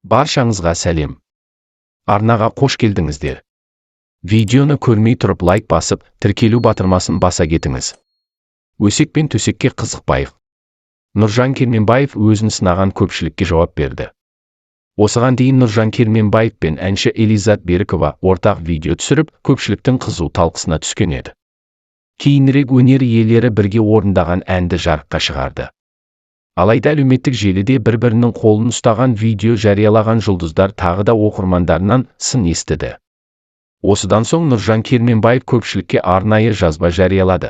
Баршаңызға сәлем. Арнаға қош келдіңіздер. Видеоны көрмей тұрып лайк басып, тіркелу батырмасын баса кетіңіз. Өсек пен төсекке қызықпайық. Нұржан Керменбаев өзін сынаған көпшілікке жауап берді. Осыған дейін Нұржан Керменбаев пен әнші Элизат Берікова ортақ видео түсіріп, көпшіліктің қызу талқысына түскен еді. Кейінірек өнер иелері бірге орындаған әнді жарыққа шығарды. Алайда әлеуметтік желіде бір-бірінің қолын ұстаған видео жариялаған жұлдыздар тағы да оқырмандарынан сын естіді. Осыдан соң Нұржан Керменбаев көпшілікке арнайы жазба жариялады.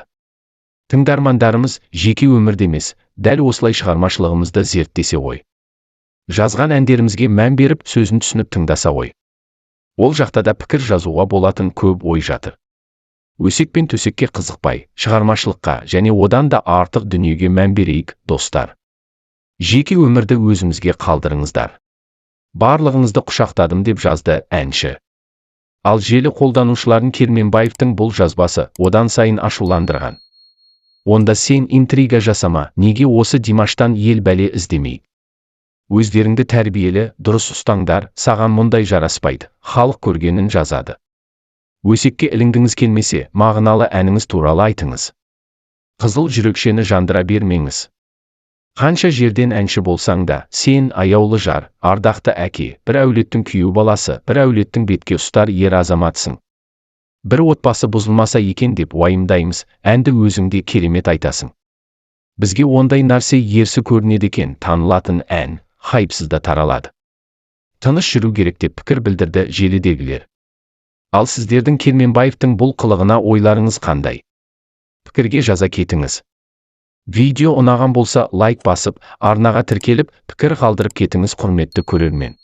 Тыңдармандарымыз жеке өмірде емес, дәл осылай шығармашылығымызды зерттесе ғой. Жазған әндерімізге мән беріп, сөзін түсініп тыңдаса ғой. Ол жақта да пікір жазуға болатын көп ой жатыр. Өсек пен төсекке қызықпай, шығармашылыққа және одан да артық дүниеге мән берейік, достар. Жеке өмірді өзімізге қалдырыңыздар. Барлығыңызды құшақтадым деп жазды әнші. Ал желі қолданушыларын Керменбаевтың бұл жазбасы одан сайын ашуландырған. Онда сен интрига жасама, неге осы Димаштан ел бәле іздемей? Өздеріңді тәрбиелі, дұрыс ұстаңдар, саған мұндай жараспайды, халық көргенін жазады. Өсекке ілінгіңіз келмесе, мағыналы әніңіз туралы айтыңыз. Қызыл жүрекшені жандыра бермеңіз. Қанша жерден әнші болсаң да, сен аяулы жар, ардақты әке, бір әулеттің күйеу баласы, бір әулеттің бетке ұстар ер азаматсың. Бір отбасы бұзылмаса екен деп уайымдаймыз, әнді өзіңде керемет айтасың. Бізге ондай нәрсе ерсі көрінеді екен, танылатын ән, хайпсызда таралады. Тыныш жүру керек деп пікір білдірді желідегілер. Ал сіздердің Керменбаевтың бұл қылығына ойларыңыз қандай? Пікірге жаза кетіңіз. Видео ұнаған болса лайк басып, арнаға тіркеліп, пікір қалдырып кетіңіз құрметті көрермен.